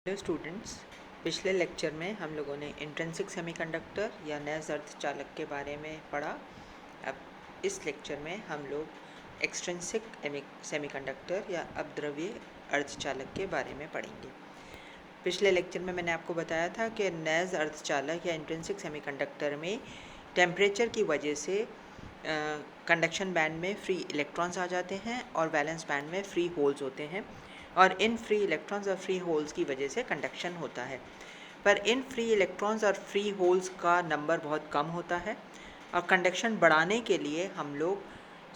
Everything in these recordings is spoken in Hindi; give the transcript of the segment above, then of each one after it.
हेलो स्टूडेंट्स, पिछले लेक्चर में हम लोगों ने इंट्रिंसिक सेमीकंडक्टर या नैज़ अर्धचालक के बारे में पढ़ा। अब इस लेक्चर में हम लोग एक्सट्रिंसिक सेमीकंडक्टर या अपद्रव्य अर्धचालक के बारे में पढ़ेंगे। पिछले लेक्चर में मैंने आपको बताया था कि नैज़ अर्धचालक या इंट्रिंसिक सेमीकंडक्टर में टेम्परेचर की वजह से कंडक्शन बैंड में फ्री इलेक्ट्रॉन्स आ जाते हैं और वैलेंस बैंड में फ्री होल्स होते हैं, और इन फ्री इलेक्ट्रॉन्स और फ्री होल्स की वजह से कंडक्शन होता है। पर इन फ्री इलेक्ट्रॉन्स और फ्री होल्स का नंबर बहुत कम होता है, और कंडक्शन बढ़ाने के लिए हम लोग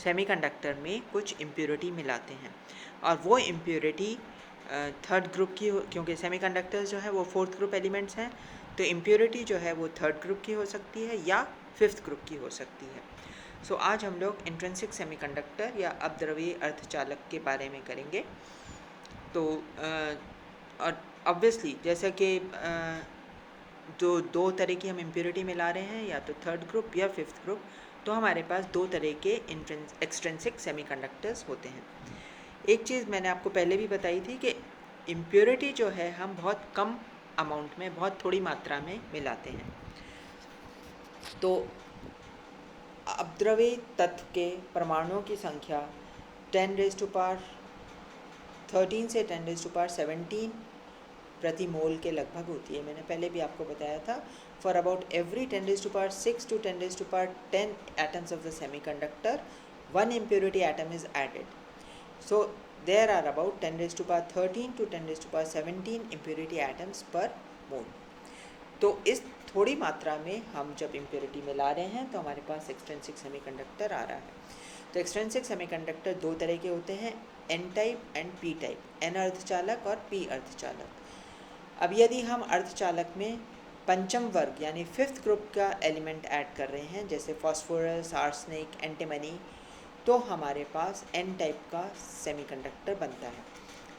सेमीकंडक्टर में कुछ इम्प्योरिटी मिलाते हैं, और वो इम्प्योरिटी थर्ड ग्रुप की क्योंकि सेमीकंडक्टर्स जो है वो फोर्थ ग्रुप एलिमेंट्स हैं, तो इम्प्योरिटी जो है वो थर्ड ग्रुप की हो सकती है या फिफ्थ ग्रुप की हो सकती है। सो आज हम लोग इंट्रिंसिक सेमीकंडक्टर या अपद्रव्य अर्धचालक के बारे में करेंगे। तो और ऑब्वियसली जैसा कि जो दो तरह की हम इम्प्योरिटी मिला रहे हैं, या तो थर्ड ग्रुप या फिफ्थ ग्रुप, तो हमारे पास दो तरह के एक्सट्रिंसिक सेमीकंडक्टर्स होते हैं। एक चीज़ मैंने आपको पहले भी बताई थी कि इम्प्योरिटी जो है हम बहुत कम अमाउंट में, बहुत थोड़ी मात्रा में मिलाते हैं। तो अपद्रव्य तत्व के परमाणुओं की संख्या 10⁻13 से 10⁻17 प्रति मोल के लगभग होती है। मैंने पहले भी आपको बताया था, for about every 10⁻6 to 10⁻10 atoms of the semiconductor, one impurity atom is added. So there are about 10⁻13 to 10⁻17 impurity atoms per mole. तो इस थोड़ी मात्रा में हम जब इम्प्योरिटी मिला रहे हैं तो हमारे पास एक्सट्रिंसिक सेमीकंडक्टर आ रहा है। तो एक्सट्रिंसिक सेमीकंडक्टर दो तरह के होते हैं, N type and P type, N अर्धचालक और पी अर्धचालक। अब यदि हम अर्धचालक में पंचम वर्ग यानी फिफ्थ ग्रुप का एलिमेंट ऐड कर रहे हैं, जैसे फास्फोरस, आर्सेनिक, एंटीमनी, तो हमारे पास एन टाइप का सेमीकंडक्टर बनता है।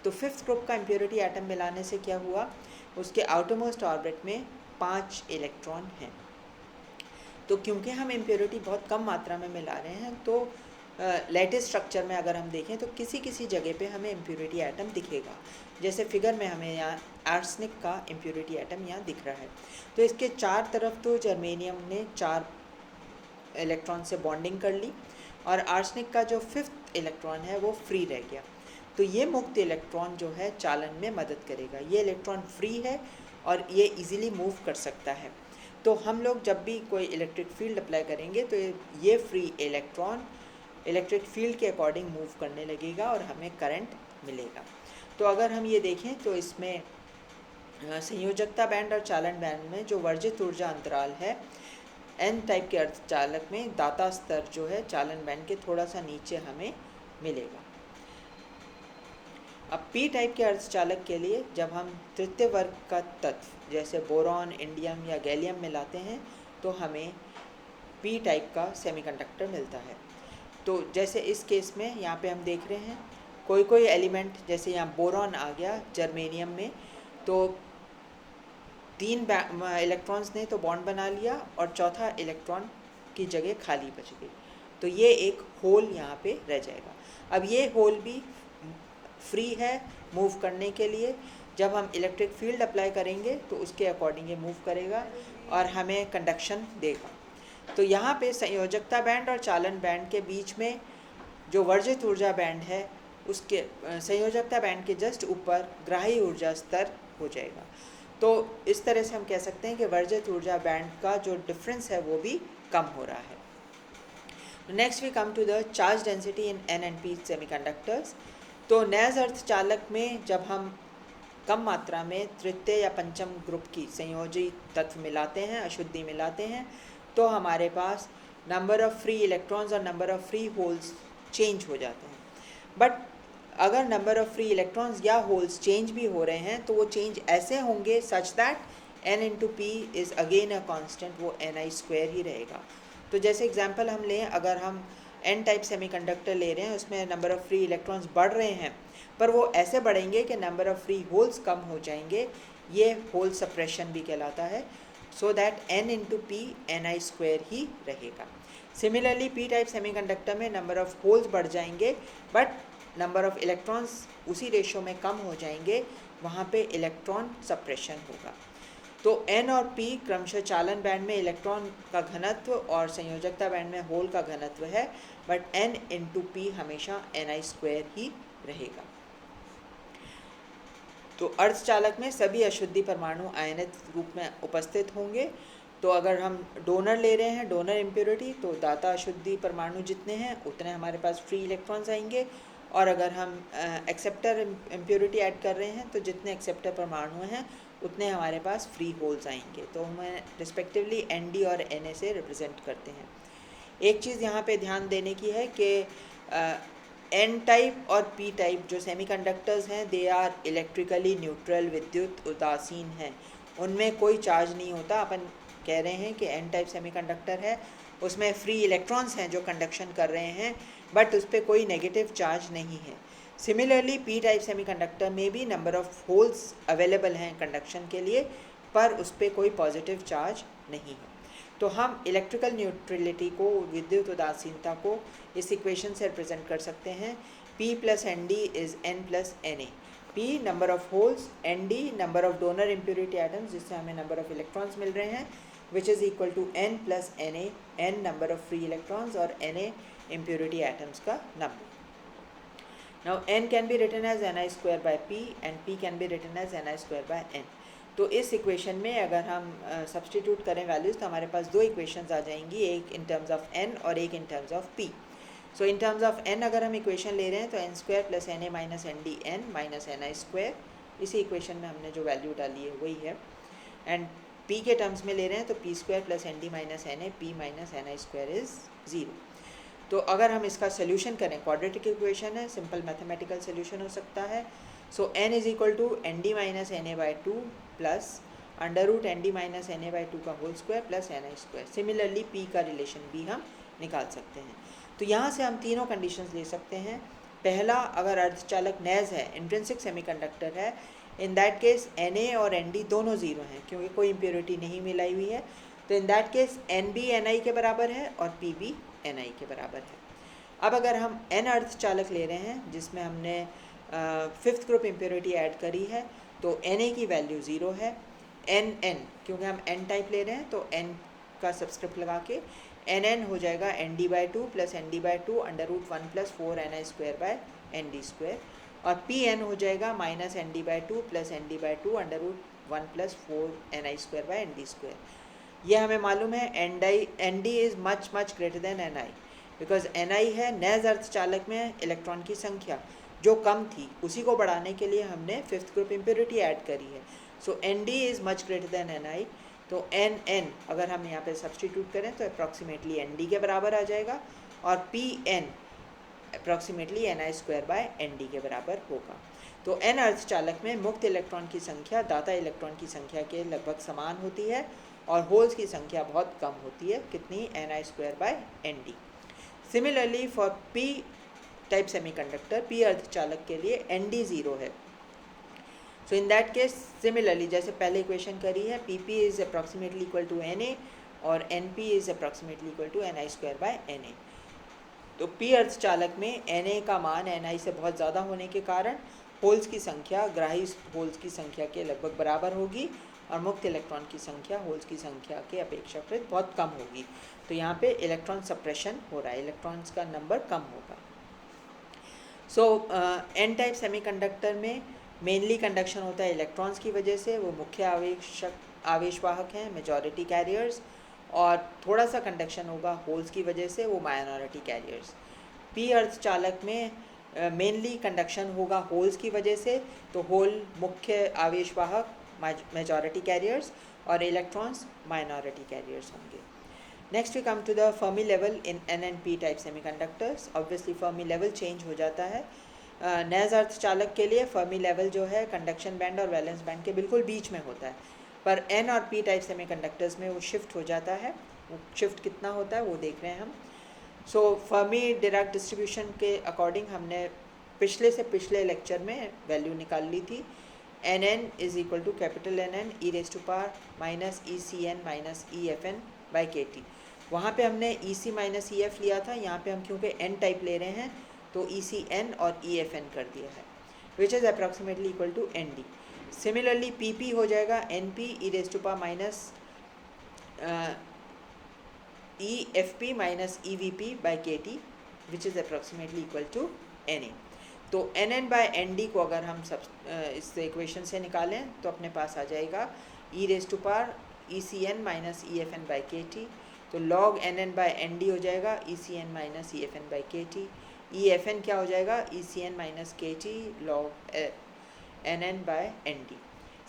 तो फिफ्थ ग्रुप का इम्प्योरिटी एटम मिलाने से क्या हुआ, उसके आउटरमोस्ट ऑर्बिट में 5 इलेक्ट्रॉन हैं। तो क्योंकि हम इम्प्योरिटी बहुत कम मात्रा में मिला रहे हैं, तो लैटिस स्ट्रक्चर में अगर हम देखें तो किसी किसी जगह पे हमें इम्प्योरिटी एटम दिखेगा। जैसे फिगर में हमें यहाँ आर्सेनिक का इम्प्योरिटी एटम यहाँ दिख रहा है। तो इसके चार तरफ तो जर्मेनियम ने 4 इलेक्ट्रॉन से बॉन्डिंग कर ली, और आर्सेनिक का जो फिफ्थ इलेक्ट्रॉन है वो फ्री रह गया। तो ये मुक्त इलेक्ट्रॉन जो है चालन में मदद करेगा। ये इलेक्ट्रॉन फ्री है और ये इजीली मूव कर सकता है। तो हम लोग जब भी कोई इलेक्ट्रिक फील्ड अप्लाई करेंगे तो ये फ्री इलेक्ट्रॉन इलेक्ट्रिक फील्ड के अकॉर्डिंग मूव करने लगेगा और हमें करंट मिलेगा। तो अगर हम ये देखें तो इसमें संयोजकता बैंड और चालन बैंड में जो वर्जित ऊर्जा अंतराल है, एन टाइप के अर्धचालक में दाता स्तर जो है चालन बैंड के थोड़ा सा नीचे हमें मिलेगा। अब पी टाइप के अर्धचालक के लिए जब हम तृतीय वर्ग का तत्व जैसे बोरॉन, इंडियम या गैलियम मिलाते हैं तो हमें पी टाइप का सेमीकंडक्टर मिलता है। तो जैसे इस केस में यहाँ पे हम देख रहे हैं कोई कोई एलिमेंट, जैसे यहाँ बोरॉन आ गया जर्मेनियम में, तो 3 इलेक्ट्रॉन्स ने तो बॉन्ड बना लिया और चौथा इलेक्ट्रॉन की जगह खाली बच गई, तो ये एक होल यहाँ पे रह जाएगा। अब ये होल भी फ्री है मूव करने के लिए। जब हम इलेक्ट्रिक फील्ड अप्लाई करेंगे तो उसके अकॉर्डिंग ये मूव करेगा और हमें कंडक्शन देगा। तो यहाँ पे संयोजकता बैंड और चालन बैंड के बीच में जो वर्जित ऊर्जा बैंड है, उसके संयोजकता बैंड के जस्ट ऊपर ग्राही ऊर्जा स्तर हो जाएगा। तो इस तरह से हम कह सकते हैं कि वर्जित ऊर्जा बैंड का जो डिफरेंस है वो भी कम हो रहा है। Next we come to the charge density in N and P semiconductors. तो नैज़ अर्धचालक में जब हम कम मात्रा में तृतीय या पंचम ग्रुप की संयोजी तत्व मिलाते हैं, अशुद्धि मिलाते हैं, तो हमारे पास नंबर ऑफ़ फ्री इलेक्ट्रॉन्स और number of free holes change हो जाते हैं। बट अगर नंबर ऑफ़ फ्री इलेक्ट्रॉन्स या होल्स चेंज भी हो रहे हैं तो वो चेंज ऐसे होंगे such that n into P is again a constant, वो ni² ही रहेगा। तो जैसे एग्जांपल हम लें, अगर हम एन टाइप सेमीकंडक्टर ले रहे हैं, उसमें नंबर ऑफ़ फ्री इलेक्ट्रॉन्स बढ़ रहे हैं, पर वो ऐसे बढ़ेंगे कि नंबर ऑफ़ फ्री होल्स कम हो जाएंगे। ये होल सप्रेशन भी कहलाता है। So that n into P ni² ही रहेगा। सिमिलरली पी टाइप सेमीकंडक्टर में नंबर ऑफ़ होल्स बढ़ जाएंगे, बट नंबर ऑफ़ इलेक्ट्रॉन्स उसी रेशो में कम हो जाएंगे, वहाँ पे इलेक्ट्रॉन सप्रेशन होगा। तो N और P क्रमशः चालन बैंड में इलेक्ट्रॉन का घनत्व और संयोजकता बैंड में होल का घनत्व है, बट N इंटू P हमेशा Ni² ही रहेगा। तो अर्धचालक में सभी अशुद्धि परमाणु आयनित रूप में उपस्थित होंगे। तो अगर हम डोनर ले रहे हैं, डोनर इम्प्योरिटी, तो दाता अशुद्धि परमाणु जितने हैं उतने हमारे पास फ्री इलेक्ट्रॉन्स आएंगे, और अगर हम एक्सेप्टर इम्प्योरिटी ऐड कर रहे हैं तो जितने एक्सेप्टर परमाणु हैं उतने हमारे पास फ्री होल्स आएंगे। तो हमें रिस्पेक्टिवली ND और Na से रिप्रेजेंट करते हैं। एक चीज़ यहाँ पे ध्यान देने की है कि N टाइप और P टाइप जो सेमीकंडक्टर्स हैं, दे आर इलेक्ट्रिकली न्यूट्रल, विद्युत उदासीन हैं, उनमें कोई चार्ज नहीं होता। अपन कह रहे हैं कि N टाइप सेमीकंडक्टर है, उसमें फ्री इलेक्ट्रॉन्स हैं जो कंडक्शन कर रहे हैं, बट उस पर कोई नेगेटिव चार्ज नहीं है। सिमिलरली P टाइप सेमीकंडक्टर में भी नंबर ऑफ होल्स अवेलेबल हैं कंडक्शन के लिए, पर उस पर कोई पॉजिटिव चार्ज नहीं है। तो हम इलेक्ट्रिकल न्यूट्रलिटी को, विद्युत उदासीनता को इस इक्वेशन से रिप्रेजेंट कर सकते हैं। P + ND is N + Na। P number of holes, ND number of donor impurity atoms जिससे हमें नंबर ऑफ इलेक्ट्रॉन्स मिल रहे हैं, which is equal to N + Na, N number of free electrons और Na impurity atoms का number. Now N can be written as Ni² by P and P can be written as Ni² by N. तो इस इक्वेशन में अगर हम सब्सटीट्यूट करें वैल्यूज़ तो हमारे पास दो इक्वेशंस आ जाएंगी, एक इन टर्म्स ऑफ N और एक in terms of P। So in terms of N अगर हम इक्वेशन ले रहे हैं तो N² + Na - NdN - Ni², इसी इक्वेशन में हमने जो वैल्यू डाली है वही है। एंड P के टर्म्स में ले रहे हैं तो P² + Nd - Na, P - Ni² is 0। तो अगर हम इसका सोल्यूशन करें, क्वाड्रेटिक इक्वेशन है, सिंपल मैथमेटिकल सोल्यूशन हो सकता है। So N = Nd - Na/2 plus √Nd - Na/2 का whole square plus Ni²। Similarly P का रिलेशन भी हम निकाल सकते हैं। तो यहाँ से हम तीनों कंडीशंस ले सकते हैं। पहला, अगर अर्धचालक नैज है, इंट्रिंसिक सेमीकंडक्टर है, इन दैट केस Na और Nd दोनों ज़ीरो हैं क्योंकि कोई इम्प्योरिटी नहीं मिलाई हुई है। तो इन दैट केस N भी Ni के बराबर है और P भी Ni के बराबर है। अब अगर हम N अर्धचालक ले रहे हैं जिसमें हमने फिफ्थ ग्रुप इम्प्योरिटी ऐड करी है, तो Na की वैल्यू 0 है। N क्योंकि हम N टाइप ले रहे हैं तो N का सबस्क्रिप्ट लगा के Nn हो जाएगा Nd/2 + Nd/2 √1 + 4 Ni² / Nd², और Pn हो जाएगा -Nd/2 + Nd/2 √1 + 4 Ni² / Nd²। ये हमें मालूम है Nd is much greater than Ni, because Ni है नैज अर्धचालक में इलेक्ट्रॉन की संख्या जो कम थी, उसी को बढ़ाने के लिए हमने फिफ्थ ग्रुप इम्प्योरिटी ऐड करी है। सो Nd is much greater than Ni। तो Nn अगर हम यहाँ पे सब्सटीट्यूट करें तो अप्रॉक्सीमेटली Nd के बराबर आ जाएगा, और Pn अप्रॉक्सीमेटली Ni² / Nd के बराबर होगा। तो N अर्धचालक में मुक्त इलेक्ट्रॉन की संख्या दाता इलेक्ट्रॉन की संख्या के लगभग समान होती है और होल्स की संख्या बहुत कम होती है, कितनी? Ni² / Nd। Similarly for P type semiconductor, P अर्धचालक के लिए Nd 0 है। So in that case similarly जैसे पहले इक्वेशन करी है, Pp is approximately equal to Na और Np is approximately equal to Ni² / Na। तो P अर्धचालक में Na का मान Ni से बहुत ज़्यादा होने के कारण होल्स की संख्या ग्राही होल्स की संख्या के लगभग बराबर होगी और मुक्त इलेक्ट्रॉन की संख्या होल्स की संख्या के अपेक्षाकृत बहुत कम होगी। तो यहाँ पे इलेक्ट्रॉन सप्रेशन हो रहा है, इलेक्ट्रॉन्स का नंबर कम होगा। सो N टाइप सेमीकंडक्टर में मेनली कंडक्शन होता है इलेक्ट्रॉन्स की वजह से, वो मुख्य आवेशवाहक हैं, मेजॉरिटी कैरियर्स, और थोड़ा सा कंडक्शन होगा होल्स की वजह से, वो माइनॉरिटी कैरियर्स। P अर्धचालक में मेनली कंडक्शन होगा होल्स की वजह से, तो होल मुख्य आवेशवाहक, मेजॉरिटी कैरियर्स, और इलेक्ट्रॉन्स माइनॉरिटी कैरियर्स होंगे। Next we come to the Fermi level in N and P type semiconductors. Obviously Fermi level change हो जाता है। नैज अर्धचालक के लिए फर्मी लेवल जो है कंडक्शन बैंड और वैलेंस बैंड के बिल्कुल बीच में होता है, पर N और P टाइप सेमीकंडक्टर्स में वो शिफ्ट हो जाता है। वो शिफ्ट कितना होता है वो देख रहे हैं हम। सो फर्मी डिराक डिस्ट्रीब्यूशन के अकॉर्डिंग हमने पिछले से पिछले लेक्चर में वैल्यू निकाल ली थी। Nn is equal to capital Nn e⁻ ECn - EFn/kT। वहाँ पे हमने EC - EF लिया था, यहाँ पे हम क्योंकि N टाइप ले रहे हैं तो ECn और EFn कर दिया है, which is approximately equal to Nd। Similarly P P हो जाएगा N P E raise to power minus E F P minus E V P by K T which is approximately equal to N A. तो N N by N D को अगर हम सब इस इक्वेशन से निकालें तो अपने पास आ जाएगा E raise to power E C N minus E F N by K T. तो log N N by N D हो जाएगा E C N minus E F N by K T. E F N क्या हो जाएगा E C N minus K T log N N by N D.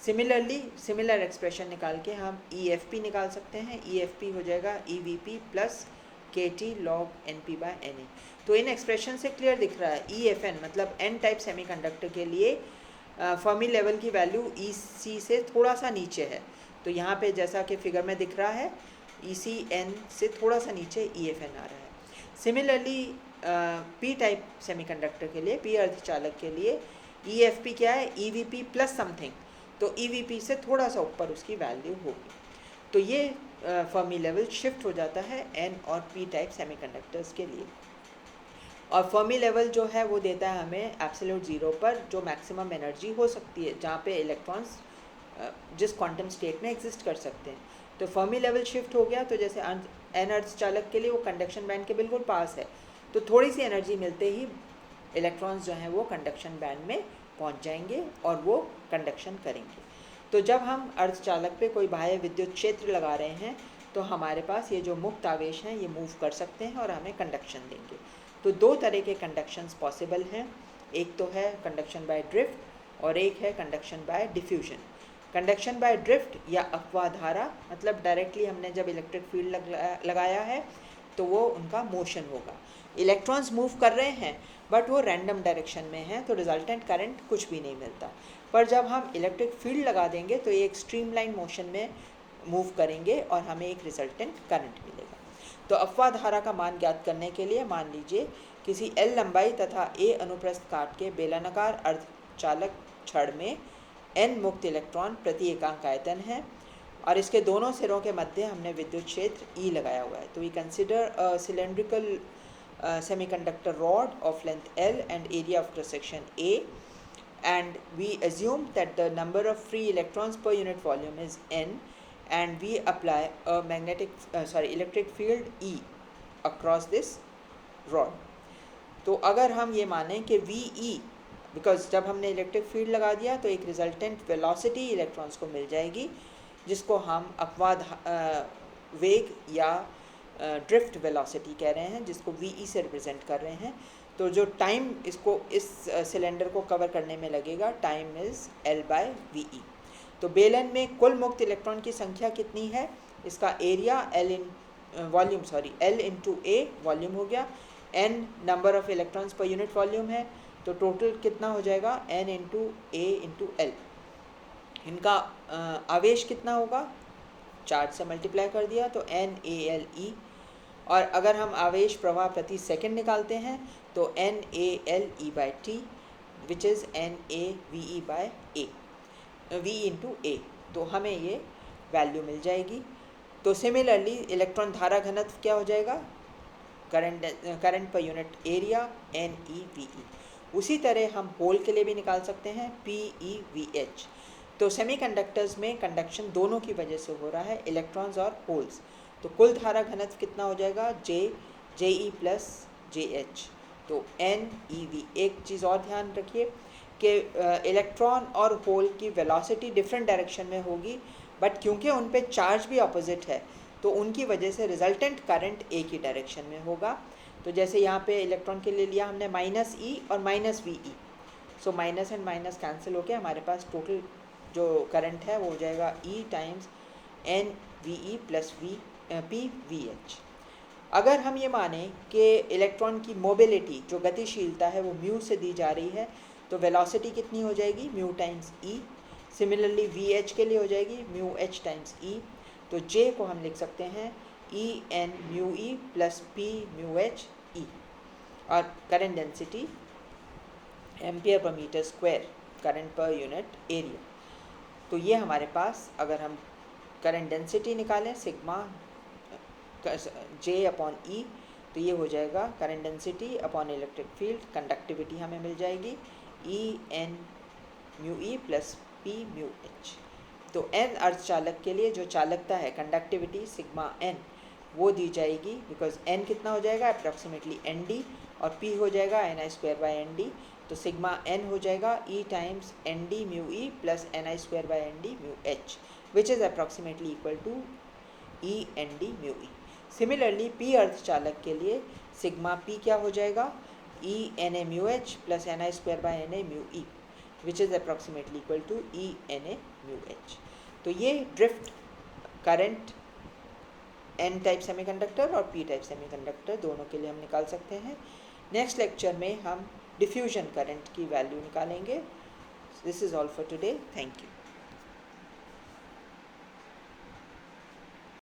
Similarly similar expression निकाल के हम ई एफ पी निकाल सकते हैं। ई एफ पी हो जाएगा E V P plus K T log N P by N A. तो इन एक्सप्रेशन से क्लियर दिख रहा है ई एफ एन मतलब एन टाइप सेमीकंडक्टर के लिए फर्मी लेवल की वैल्यू ई सी से थोड़ा सा नीचे है। तो यहाँ पे जैसा कि फिगर में दिख रहा है ई सी एन से थोड़ा सा नीचे ई एफ एन आ रहा है। सिमिलरली पी टाइप सेमीकंडक्टर के लिए पी अर्धचालक के लिए ई एफ पी क्या है ई वी पी प्लस समथिंग। तो ई वी पी से थोड़ा सा ऊपर उसकी वैल्यू होगी। तो ये फर्मी लेवल शिफ्ट हो जाता है एन और पी टाइप सेमीकंडक्टर्स के लिए। और फर्मी लेवल जो है वो देता है हमें एब्सोल्यूट ज़ीरो पर जो मैक्सिमम एनर्जी हो सकती है जहाँ पे इलेक्ट्रॉन्स जिस क्वांटम स्टेट में एग्जिस्ट कर सकते हैं। तो फर्मी लेवल शिफ्ट हो गया तो जैसे एन अर्धचालक के लिए वो कंडक्शन बैंड के बिल्कुल पास है, तो थोड़ी सी एनर्जी मिलते ही इलेक्ट्रॉन्स जो हैं वो कंडक्शन बैंड में पहुंच जाएंगे और वो कंडक्शन करेंगे। तो जब हम अर्धचालक पे कोई बाह्य विद्युत क्षेत्र लगा रहे हैं तो हमारे पास ये जो मुक्त आवेश हैं ये मूव कर सकते हैं और हमें कंडक्शन देंगे। तो दो तरह के कंडक्शंस पॉसिबल हैं, एक तो है कंडक्शन बाय ड्रिफ्ट और एक है conduction by diffusion. Conduction by drift या अपवाह धारा मतलब डायरेक्टली हमने जब इलेक्ट्रिक फील्ड लगाया है तो वो उनका मोशन होगा। इलेक्ट्रॉन्स मूव कर रहे हैं बट वो रैंडम डायरेक्शन में है तो रिजल्टेंट करंट कुछ भी नहीं मिलता। पर जब हम इलेक्ट्रिक फील्ड लगा देंगे तो ये एक स्ट्रीमलाइन मोशन में मूव करेंगे और हमें एक रिजल्टेंट करंट मिलेगा। तो अपवाह धारा का मान ज्ञात करने के लिए मान लीजिए किसी एल लंबाई तथा ए अनुप्रस्थ काट के बेलनाकार अर्धचालक छड़ में एन मुक्त इलेक्ट्रॉन प्रति एकांक आयतन है और इसके दोनों सिरों के मध्य हमने विद्युत क्षेत्र ई लगाया हुआ है। तो we consider a cylindrical semiconductor rod of length L and area of cross section A, and we assume that the number of free electrons per unit volume is n, and we apply a electric field E across this rod. तो अगर हम ये मानें कि VE बिकॉज जब हमने इलेक्ट्रिक फील्ड लगा दिया तो एक रिजल्टेंट वेलोसिटी इलेक्ट्रॉन्स को मिल जाएगी जिसको हम अपवाह वेग या ड्रिफ्ट वेलोसिटी कह रहे हैं, जिसको VE से रिप्रेजेंट कर रहे हैं। तो जो टाइम इसको इस सिलेंडर को कवर करने में लगेगा time is L by VE। तो बेलन में कुल मुक्त इलेक्ट्रॉन की संख्या कितनी है, इसका area L into A volume हो गया, N number of electrons per unit volume है, तो टोटल कितना हो जाएगा N into A into L। इनका आवेश कितना होगा, चार्ज से मल्टीप्लाई कर दिया तो NaLe। और अगर हम आवेश प्रवाह प्रति सेकंड निकालते हैं तो NaLe by T which is NaVe by A, V into A। तो हमें ये वैल्यू मिल जाएगी। तो सिमिलरली इलेक्ट्रॉन धारा घनत्व क्या हो जाएगा, current per unit area NeVe। उसी तरह हम होल के लिए भी निकाल सकते हैं PeVH। तो सेमीकंडक्टर्स में कंडक्शन दोनों की वजह से हो रहा है, इलेक्ट्रॉन्स और होल्स। तो कुल धारा घनत्व कितना हो जाएगा JE प्लस JH, तो NeV। एक चीज़ और ध्यान रखिए कि इलेक्ट्रॉन और होल की वेलोसिटी डिफरेंट डायरेक्शन में होगी, बट क्योंकि उन पे चार्ज भी ऑपोजिट है तो उनकी वजह से रिजल्टेंट करंट एक ही डायरेक्शन में होगा। तो जैसे यहाँ पे इलेक्ट्रॉन के लिए लिया हमने -E और -VE, so minus and minus cancel होके हमारे पास टोटल जो करंट है वो हो जाएगा E times NVE plus PVH। अगर हम ये माने कि इलेक्ट्रॉन की मोबिलिटी जो गतिशीलता है वो म्यू से दी जा रही है तो वेलोसिटी कितनी हो जाएगी, mu times E। Similarly VH के लिए हो जाएगी म्यू H टाइम्स E। तो J को हम लिख सकते हैं EN mu E plus P mu H E। और current density ampere per metre square current per unit area. तो ये हमारे पास अगर हम करंट डेंसिटी निकालें सिग्मा J अपॉन E, तो ये हो जाएगा current density upon electric field, conductivity हमें मिल जाएगी EN mu E plus P P mu H. तो n अर्धचालक के लिए जो चालकता है, कंडक्टिविटी सिग्मा n, वो दी जाएगी बिकॉज n कितना हो जाएगा अप्रॉक्सीमेटली nd और p हो जाएगा ni²/nd। तो सिग्मा n हो जाएगा e times nd mu e plus ni²/nd mu h, which is approximately equal to e nd mu e। Similarly p अर्धचालक के लिए सिग्मा p क्या हो जाएगा e na mu h plus ni²/na mu e, which is approximately equal to e na mu h। तो ये drift current n type semiconductor और p टाइप सेमीकंडक्टर दोनों के लिए हम निकाल सकते हैं। नेक्स्ट लेक्चर में हम डिफ्यूजन करंट की वैल्यू निकालेंगे। This is all for today, thank you.